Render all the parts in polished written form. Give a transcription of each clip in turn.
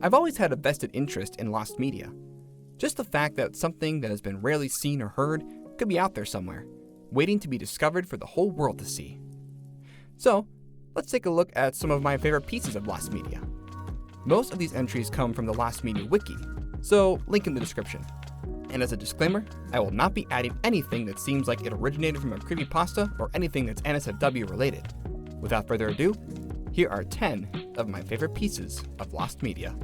I've always had a vested interest in lost media. Just the fact that something that has been rarely seen or heard could be out there somewhere, waiting to be discovered for the whole world to see. So, let's take a look at some of my favorite pieces of lost media. Most of these entries come from the Lost Media Wiki, so link in the description. And as a disclaimer, I will not be adding anything that seems like it originated from a creepypasta or anything that's NSFW related. Without further ado, here are 10 of my favorite pieces of lost media.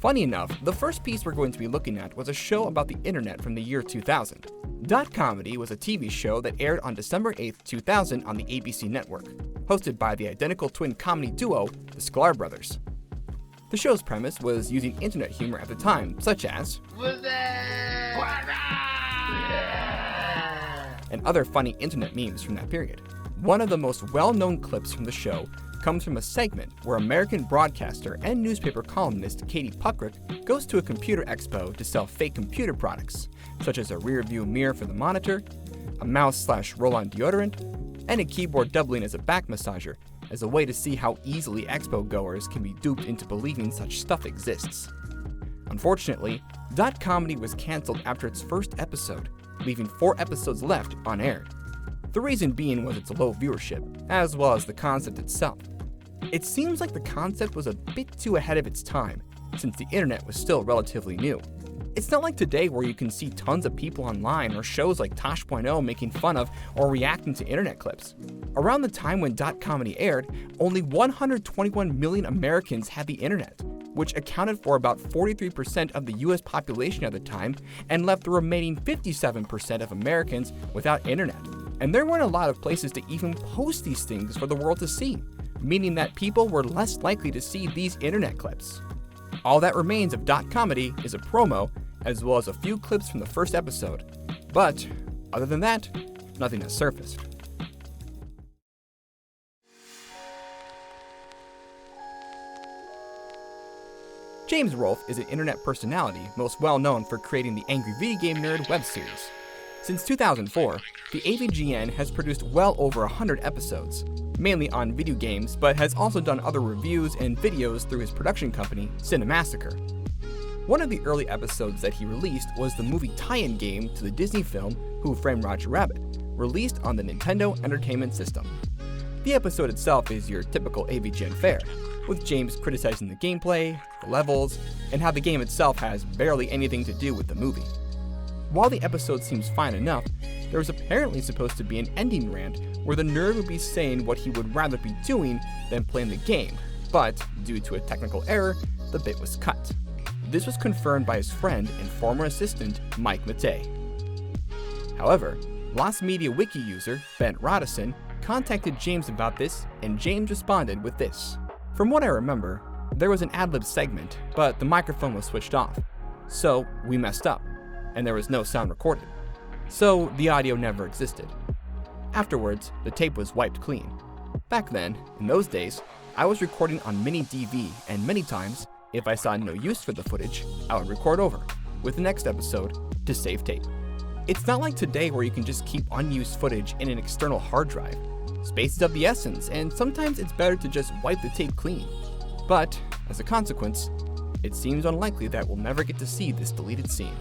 Funny enough, the first piece we're going to be looking at was a show about the internet from the year 2000. Dot Comedy was a TV show that aired on December 8, 2000 on the ABC network, hosted by the identical twin comedy duo, the Sklar brothers. The show's premise was using internet humor at the time, such as and other funny internet memes from that period. One of the most well-known clips from the show comes from a segment where American broadcaster and newspaper columnist Katie Puckrick goes to a computer expo to sell fake computer products, such as a rear-view mirror for the monitor, a mouse/roll-on deodorant, and a keyboard doubling as a back massager, as a way to see how easily expo goers can be duped into believing such stuff exists. Unfortunately, Dot Comedy was canceled after its first episode, leaving 4 episodes left unaired. The reason being was its low viewership, as well as the concept itself. It seems like the concept was a bit too ahead of its time, since the internet was still relatively new. It's not like today where you can see tons of people online or shows like Tosh.0 making fun of or reacting to internet clips. Around the time when Dot Comedy aired, only 121 million Americans had the internet, which accounted for about 43% of the US population at the time and left the remaining 57% of Americans without internet. And there weren't a lot of places to even post these things for the world to see, meaning that people were less likely to see these internet clips. All that remains of Dot Comedy is a promo, as well as a few clips from the first episode. But, other than that, nothing has surfaced. James Rolfe is an internet personality most well known for creating the Angry Video Game Nerd web series. Since 2004, the AVGN has produced well over 100 episodes, mainly on video games, but has also done other reviews and videos through his production company, Cinemassacre. One of the early episodes that he released was the movie tie-in game to the Disney film Who Framed Roger Rabbit, released on the Nintendo Entertainment System. The episode itself is your typical AVGN fare, with James criticizing the gameplay, the levels, and how the game itself has barely anything to do with the movie. While the episode seems fine enough, there was apparently supposed to be an ending rant where the nerd would be saying what he would rather be doing than playing the game, but due to a technical error, the bit was cut. This was confirmed by his friend and former assistant, Mike Matei. However, Lost Media Wiki user, Ben Rodison, contacted James about this, and James responded with this. From what I remember, there was an ad-lib segment, but the microphone was switched off, so we messed up, and there was no sound recorded. So the audio never existed. Afterwards, the tape was wiped clean. Back then, in those days, I was recording on mini DV, and many times, if I saw no use for the footage, I would record over, with the next episode, to save tape. It's not like today where you can just keep unused footage in an external hard drive. Space is of the essence, and sometimes it's better to just wipe the tape clean. But, as a consequence, it seems unlikely that we'll never get to see this deleted scene.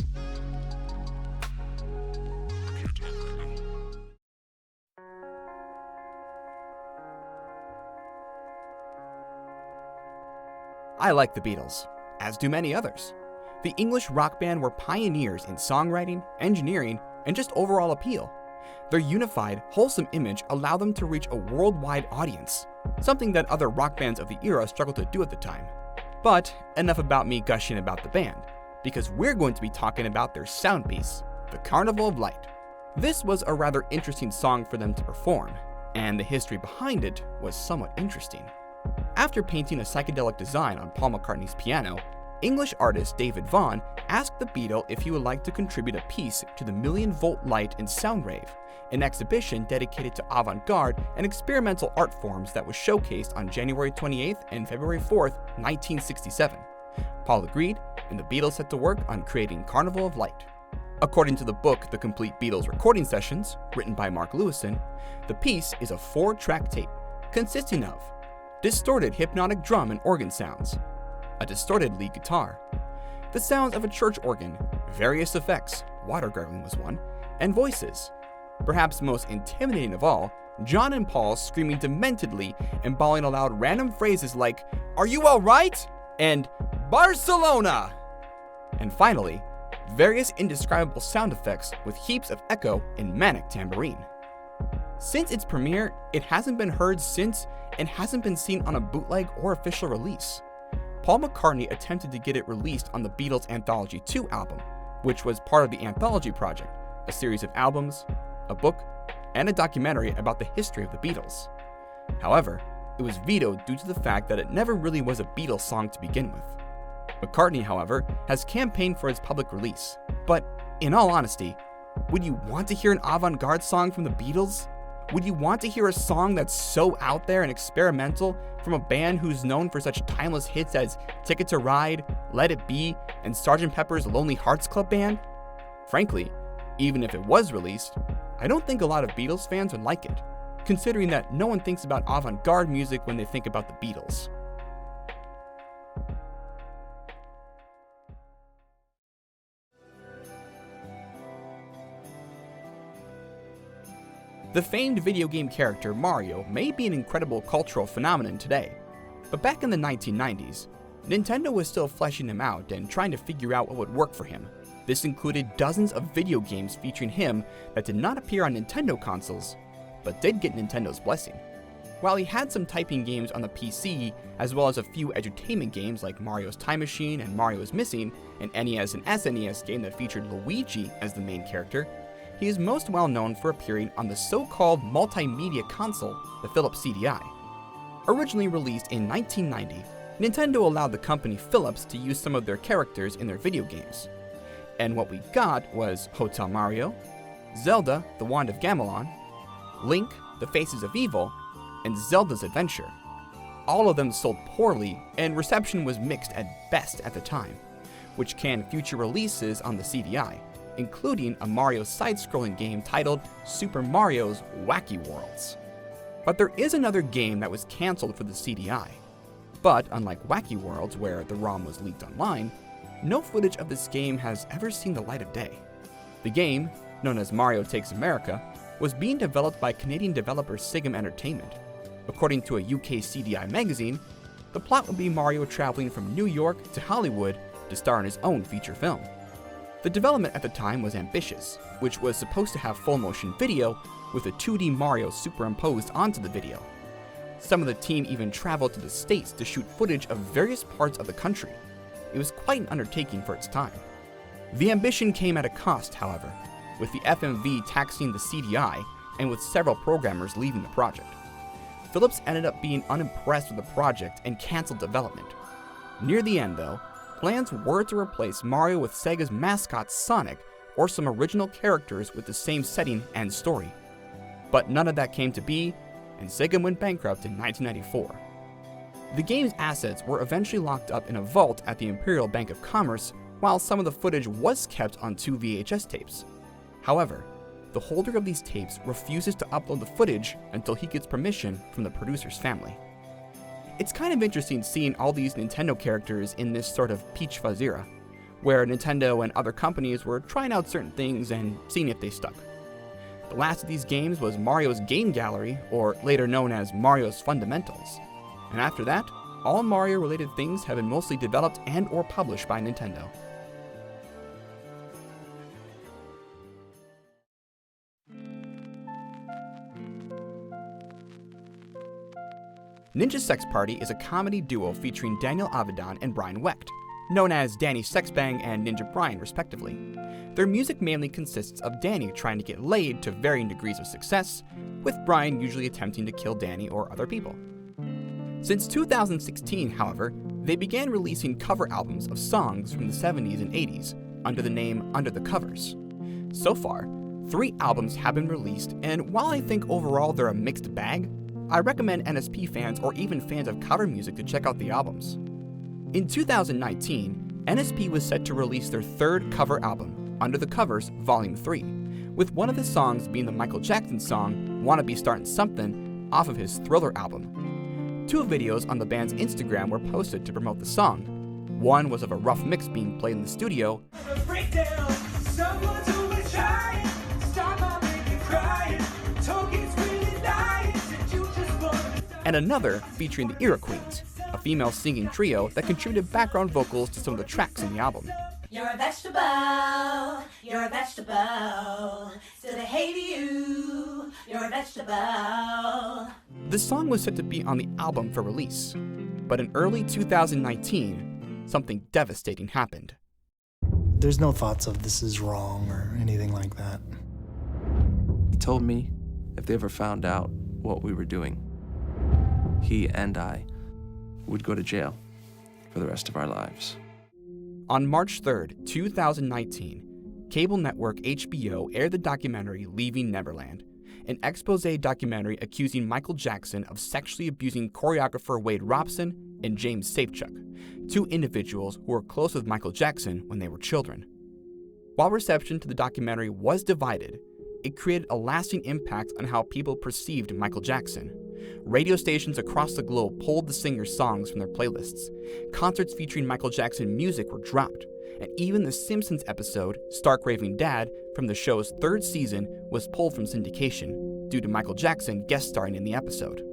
I like the Beatles, as do many others. The English rock band were pioneers in songwriting, engineering, and just overall appeal. Their unified, wholesome image allowed them to reach a worldwide audience, something that other rock bands of the era struggled to do at the time. But enough about me gushing about the band, because we're going to be talking about their sound piece, the Carnival of Light. This was a rather interesting song for them to perform, and the history behind it was somewhat interesting. After painting a psychedelic design on Paul McCartney's piano, English artist David Vaughan asked the Beatle if he would like to contribute a piece to the Million Volt Light and Sound Rave, an exhibition dedicated to avant-garde and experimental art forms that was showcased on January 28th and February 4th, 1967. Paul agreed, and the Beatles set to work on creating Carnival of Light. According to the book The Complete Beatles Recording Sessions, written by Mark Lewison, the piece is a 4-track tape consisting of distorted hypnotic drum and organ sounds, a distorted lead guitar, the sounds of a church organ, various effects, water gargling was one, and voices. Perhaps most intimidating of all, John and Paul screaming dementedly and bawling aloud random phrases like, "Are you alright?" and "Barcelona!" And finally, various indescribable sound effects with heaps of echo and manic tambourine. Since its premiere, it hasn't been heard since and hasn't been seen on a bootleg or official release. Paul McCartney attempted to get it released on the Beatles Anthology 2 album, which was part of the Anthology Project, a series of albums, a book, and a documentary about the history of the Beatles. However, it was vetoed due to the fact that it never really was a Beatles song to begin with. McCartney, however, has campaigned for its public release, but in all honesty, would you want to hear an avant-garde song from the Beatles? Would you want to hear a song that's so out there and experimental from a band who's known for such timeless hits as Ticket to Ride, Let It Be, and Sgt. Pepper's Lonely Hearts Club Band? Frankly, even if it was released, I don't think a lot of Beatles fans would like it, considering that no one thinks about avant-garde music when they think about the Beatles. The famed video game character Mario may be an incredible cultural phenomenon today, but back in the 1990s, Nintendo was still fleshing him out and trying to figure out what would work for him. This included dozens of video games featuring him that did not appear on Nintendo consoles, but did get Nintendo's blessing. While he had some typing games on the PC, as well as a few edutainment games like Mario's Time Machine and Mario is Missing, an NES and SNES game that featured Luigi as the main character, he is most well known for appearing on the so-called multimedia console, the Philips CDI. Originally released in 1990, Nintendo allowed the company Philips to use some of their characters in their video games. And what we got was Hotel Mario, Zelda, The Wand of Gamelon, Link, The Faces of Evil, and Zelda's Adventure. All of them sold poorly, and reception was mixed at best at the time, which canned future releases on the CDI, including a Mario side-scrolling game titled Super Mario's Wacky Worlds. But there is another game that was cancelled for the CDI. But unlike Wacky Worlds, where the ROM was leaked online, no footage of this game has ever seen the light of day. The game, known as Mario Takes America, was being developed by Canadian developer Sigum Entertainment. According to a UK CDI magazine, the plot would be Mario traveling from New York to Hollywood to star in his own feature film. The development at the time was ambitious, which was supposed to have full motion video with a 2D Mario superimposed onto the video. Some of the team even traveled to the States to shoot footage of various parts of the country. It was quite an undertaking for its time. The ambition came at a cost, however, with the FMV taxing the CDI and with several programmers leaving the project. Philips ended up being unimpressed with the project and canceled development. Near the end, though, plans were to replace Mario with Sega's mascot Sonic or some original characters with the same setting and story. But none of that came to be, and Sega went bankrupt in 1994. The game's assets were eventually locked up in a vault at the Imperial Bank of Commerce, while some of the footage was kept on 2 VHS tapes. However, the holder of these tapes refuses to upload the footage until he gets permission from the producer's family. It's kind of interesting seeing all these Nintendo characters in this sort of Peach Fuzz era, where Nintendo and other companies were trying out certain things and seeing if they stuck. The last of these games was Mario's Game Gallery, or later known as Mario's Fundamentals. And after that, all Mario-related things have been mostly developed and or published by Nintendo. Ninja Sex Party is a comedy duo featuring Daniel Avedon and Brian Wecht, known as Danny Sexbang and Ninja Brian respectively. Their music mainly consists of Danny trying to get laid to varying degrees of success, with Brian usually attempting to kill Danny or other people. Since 2016, however, they began releasing cover albums of songs from the 70s and 80s under the name Under the Covers. So far, 3 albums have been released, and while I think overall they're a mixed bag, I recommend NSP fans or even fans of cover music to check out the albums. In 2019, NSP was set to release their 3rd cover album, Under the Covers Volume 3, with one of his songs being the Michael Jackson song Wanna Be Startin' Somethin' off of his Thriller album. 2 videos on the band's Instagram were posted to promote the song. One was of a rough mix being played in the studio, and another featuring the Era Queens, a female singing trio that contributed background vocals to some of the tracks in the album. You're a vegetable, still I hate you, you're a vegetable. The song was set to be on the album for release, but in early 2019, something devastating happened. There's no thoughts of this is wrong or anything like that. He told me if they ever found out what we were doing, he and I would go to jail for the rest of our lives. On March 3rd, 2019, cable network HBO aired the documentary Leaving Neverland, an expose documentary accusing Michael Jackson of sexually abusing choreographer Wade Robson and James Safechuck, 2 individuals who were close with Michael Jackson when they were children. While reception to the documentary was divided, it created a lasting impact on how people perceived Michael Jackson. Radio stations across the globe pulled the singer's songs from their playlists. Concerts featuring Michael Jackson music were dropped, and even the Simpsons episode, Stark Raving Dad, from the show's 3rd season was pulled from syndication due to Michael Jackson guest starring in the episode.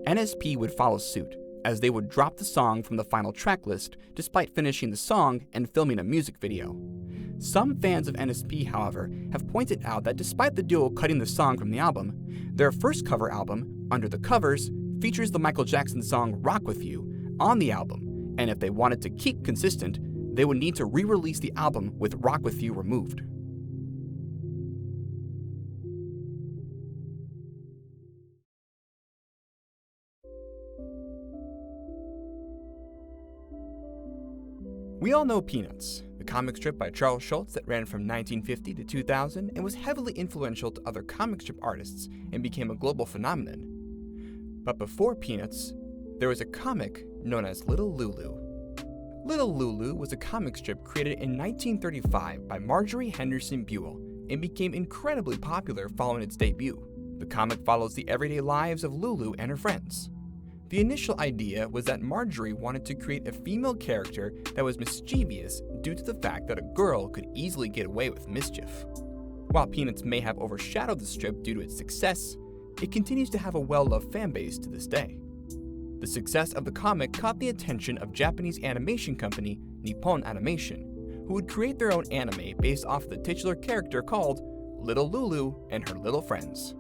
NSP would follow suit, as they would drop the song from the final track list despite finishing the song and filming a music video. Some fans of NSP, however, have pointed out that despite the duo cutting the song from the album, their first cover album, Under the Covers, features the Michael Jackson song Rock With You on the album, and if they wanted to keep consistent, they would need to re-release the album with Rock With You removed. We all know Peanuts, the comic strip by Charles Schulz that ran from 1950 to 2000 and was heavily influential to other comic strip artists and became a global phenomenon. But before Peanuts, there was a comic known as Little Lulu. Little Lulu was a comic strip created in 1935 by Marjorie Henderson Buell and became incredibly popular following its debut. The comic follows the everyday lives of Lulu and her friends. The initial idea was that Marjorie wanted to create a female character that was mischievous due to the fact that a girl could easily get away with mischief. While Peanuts may have overshadowed the strip due to its success, it continues to have a well-loved fanbase to this day. The success of the comic caught the attention of Japanese animation company Nippon Animation, who would create their own anime based off the titular character called Little Lulu and Her Little Friends.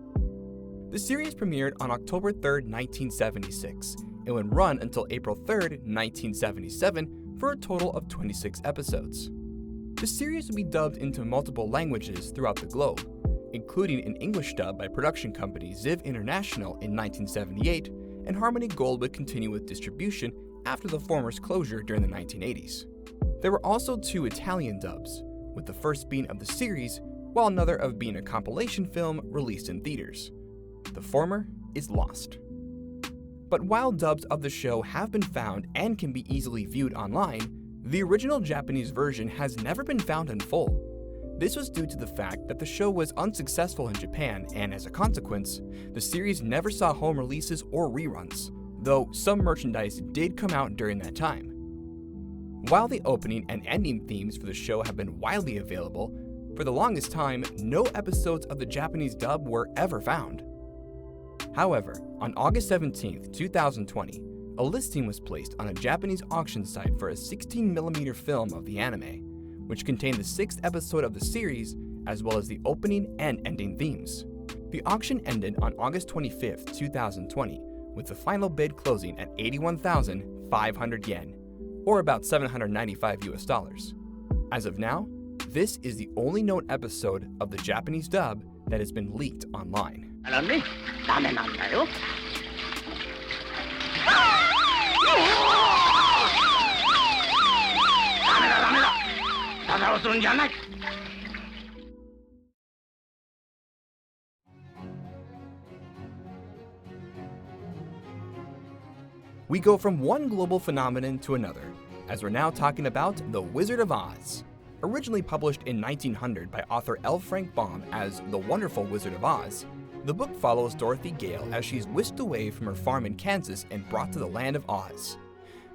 The series premiered on October 3, 1976, and would run until April 3, 1977, for a total of 26 episodes. The series would be dubbed into multiple languages throughout the globe, including an English dub by production company Ziv International in 1978, and Harmony Gold would continue with distribution after the former's closure during the 1980s. There were also 2 Italian dubs, with the first being of the series, while another of being a compilation film released in theaters. The former is lost. But while dubs of the show have been found and can be easily viewed online, the original Japanese version has never been found in full. This was due to the fact that the show was unsuccessful in Japan, and as a consequence, the series never saw home releases or reruns, though some merchandise did come out during that time. While the opening and ending themes for the show have been widely available, for the longest time, no episodes of the Japanese dub were ever found. However, on August 17, 2020, a listing was placed on a Japanese auction site for a 16mm film of the anime, which contained the 6th episode of the series, as well as the opening and ending themes. The auction ended on August 25, 2020, with the final bid closing at 81,500 yen, or about $795. As of now, this is the only known episode of the Japanese dub that has been leaked online. We go from one global phenomenon to another, as we're now talking about The Wizard of Oz. Originally published in 1900 by author L. Frank Baum as The Wonderful Wizard of Oz, the book follows Dorothy Gale as she's whisked away from her farm in Kansas and brought to the land of Oz.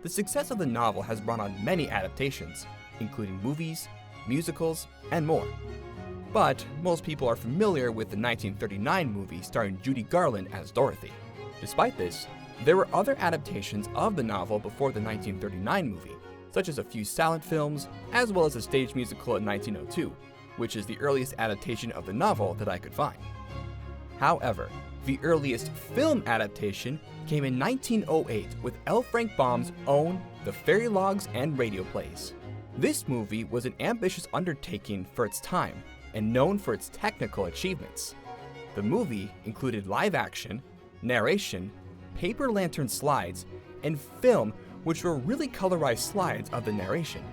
The success of the novel has brought on many adaptations, including movies, musicals, and more. But most people are familiar with the 1939 movie starring Judy Garland as Dorothy. Despite this, there were other adaptations of the novel before the 1939 movie, such as a few silent films, as well as a stage musical in 1902, which is the earliest adaptation of the novel that I could find. However, the earliest film adaptation came in 1908 with L. Frank Baum's own The Fairylogues and Radio-Plays. This movie was an ambitious undertaking for its time and known for its technical achievements. The movie included live action, narration, paper lantern slides, and film, which were really colorized slides of the narration.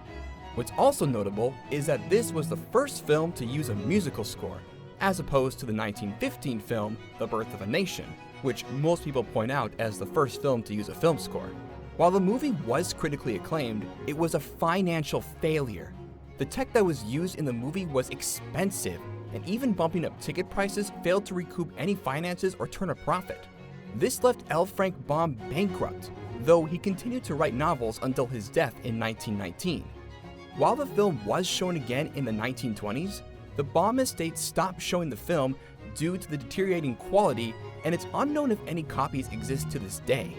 What's also notable is that this was the first film to use a musical score, as opposed to the 1915 film The Birth of a Nation, which most people point out as the first film to use a film score. While the movie was critically acclaimed, it was a financial failure. The tech that was used in the movie was expensive, and even bumping up ticket prices failed to recoup any finances or turn a profit. This left L. Frank Baum bankrupt, though he continued to write novels until his death in 1919. While the film was shown again in the 1920s, the Baum estate stopped showing the film due to the deteriorating quality, and it's unknown if any copies exist to this day.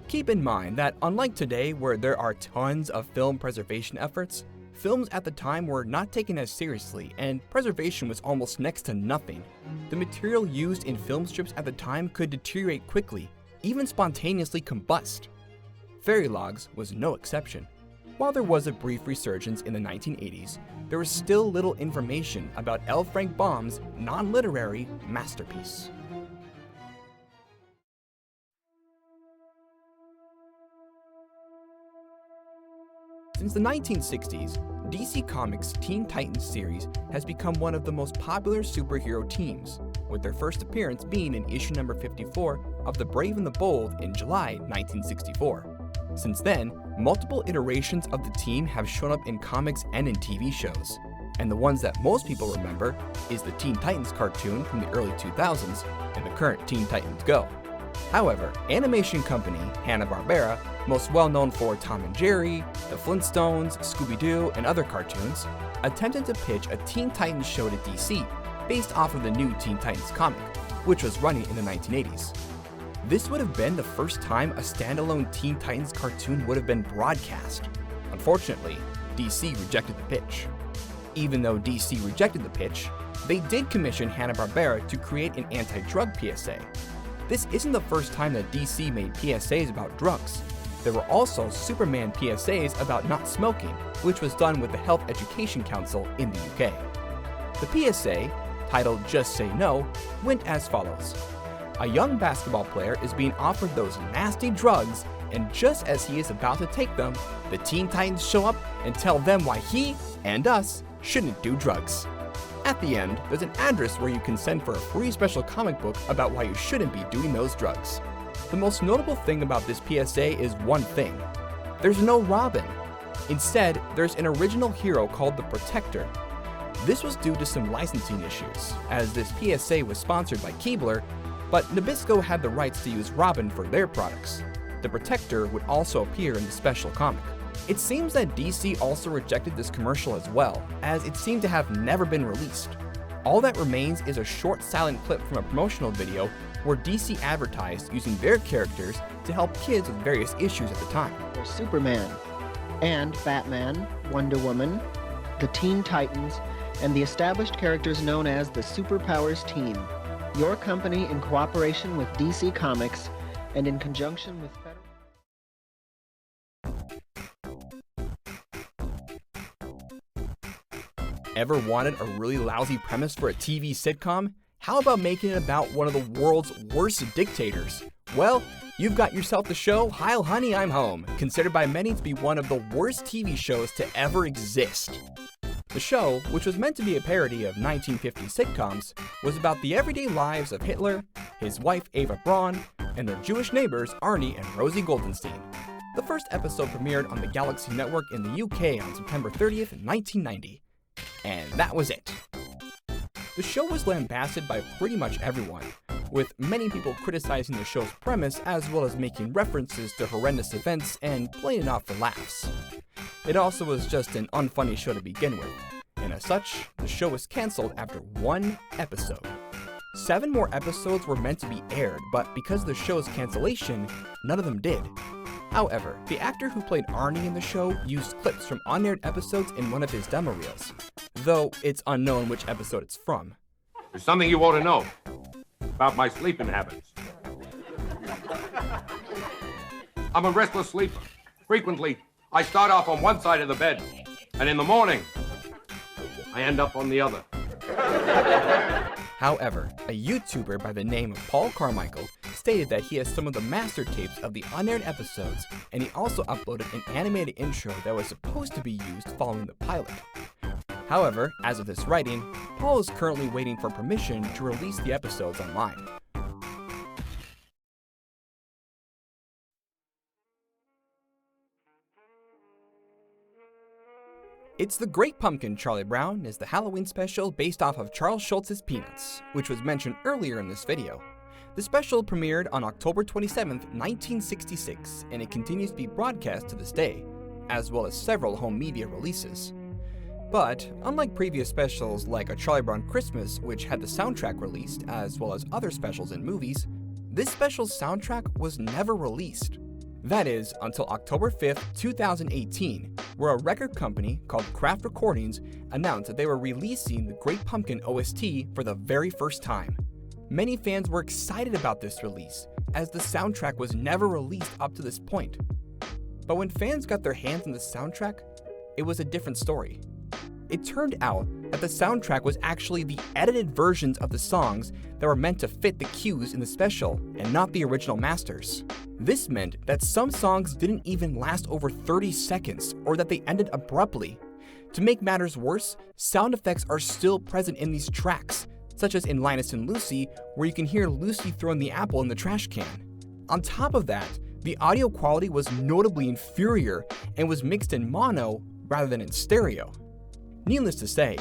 Keep in mind that unlike today where there are tons of film preservation efforts, films at the time were not taken as seriously and preservation was almost next to nothing. The material used in film strips at the time could deteriorate quickly, even spontaneously combust. Fairylogues was no exception. While there was a brief resurgence in the 1980s, there was still little information about L. Frank Baum's non-literary masterpiece. Since the 1960s, DC Comics' Teen Titans series has become one of the most popular superhero teams, with their first appearance being in issue number 54 of The Brave and the Bold in July 1964. Since then, multiple iterations of the team have shown up in comics and in TV shows, and the ones that most people remember is the Teen Titans cartoon from the early 2000s and the current Teen Titans Go. However, animation company Hanna Barbera, most well known for Tom and Jerry, the Flintstones, Scooby-Doo, and other cartoons, attempted to pitch a Teen Titans show to DC based off of the new Teen Titans comic, which was running in the 1980s. This would have been the first time a standalone Teen Titans cartoon would have been broadcast. Unfortunately, DC rejected the pitch. Even though DC rejected the pitch, they did commission Hanna Barbera to create an anti-drug PSA. This isn't the first time that DC made PSAs about drugs. There were also Superman PSAs about not smoking, which was done with the Health Education Council in the UK. The PSA, titled Just Say No, went as follows. A young basketball player is being offered those nasty drugs, and just as he is about to take them, the Teen Titans show up and tell them why he, and us, shouldn't do drugs. At the end, there's an address where you can send for a free special comic book about why you shouldn't be doing those drugs. The most notable thing about this PSA is one thing. There's no Robin. Instead, there's an original hero called the Protector. This was due to some licensing issues, as this PSA was sponsored by Keebler, but Nabisco had the rights to use Robin for their products. The Protector would also appear in the special comic. It seems that DC also rejected this commercial as well, as it seemed to have never been released. All that remains is a short silent clip from a promotional video where DC advertised using their characters to help kids with various issues at the time. There's Superman, and Batman, Wonder Woman, the Teen Titans, and the established characters known as the Superpowers Team. Your company, in cooperation with DC Comics and in conjunction with Ever wanted a really lousy premise for a TV sitcom? How about making it about one of the world's worst dictators? Well, you've got yourself the show Heil, Honey, I'm Home, considered by many to be one of the worst TV shows to ever exist. The show, which was meant to be a parody of 1950s sitcoms, was about the everyday lives of Hitler, his wife Eva Braun, and their Jewish neighbors Arnie and Rosie Goldenstein. The first episode premiered on the Galaxy Network in the UK on September 30th, 1990. And that was it. The show was lambasted by pretty much everyone, with many people criticizing the show's premise as well as making references to horrendous events and playing it off for laughs. It also was just an unfunny show to begin with, and as such, the show was cancelled after 1 episode. 7 more episodes were meant to be aired, but because of the show's cancellation, none of them did. However, the actor who played Arnie in the show used clips from unaired episodes in one of his demo reels, though it's unknown which episode it's from. There's something you ought to know about my sleeping habits. I'm a restless sleeper. Frequently, I start off on one side of the bed, and in the morning, I end up on the other. However, a YouTuber by the name of Paul Carmichael stated that he has some of the master tapes of the unaired episodes, and he also uploaded an animated intro that was supposed to be used following the pilot. However, as of this writing, Paul is currently waiting for permission to release the episodes online. It's The Great Pumpkin, Charlie Brown is the Halloween special based off of Charles Schulz's Peanuts, which was mentioned earlier in this video. The special premiered on October 27, 1966, and it continues to be broadcast to this day, as well as several home media releases. But, unlike previous specials like A Charlie Brown Christmas, which had the soundtrack released, as well as other specials and movies, this special's soundtrack was never released. That is, until October 5th, 2018, where a record company called Kraft Recordings announced that they were releasing the Great Pumpkin OST for the very first time. Many fans were excited about this release, as the soundtrack was never released up to this point. But when fans got their hands on the soundtrack, it was a different story. It turned out that the soundtrack was actually the edited versions of the songs that were meant to fit the cues in the special and not the original masters. This meant that some songs didn't even last over 30 seconds or that they ended abruptly. To make matters worse, sound effects are still present in these tracks, such as in Linus and Lucy, where you can hear Lucy throwing the apple in the trash can. On top of that, the audio quality was notably inferior and was mixed in mono rather than in stereo. Needless to say,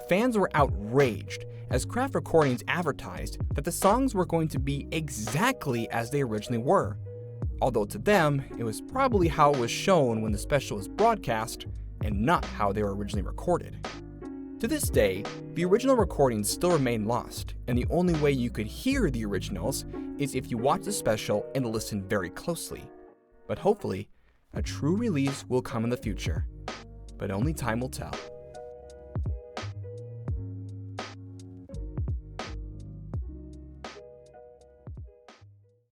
fans were outraged as Kraft Recordings advertised that the songs were going to be exactly as they originally were, although to them, it was probably how it was shown when the special was broadcast and not how they were originally recorded. To this day, the original recordings still remain lost, and the only way you could hear the originals is if you watch the special and listen very closely. But hopefully, a true release will come in the future, but only time will tell.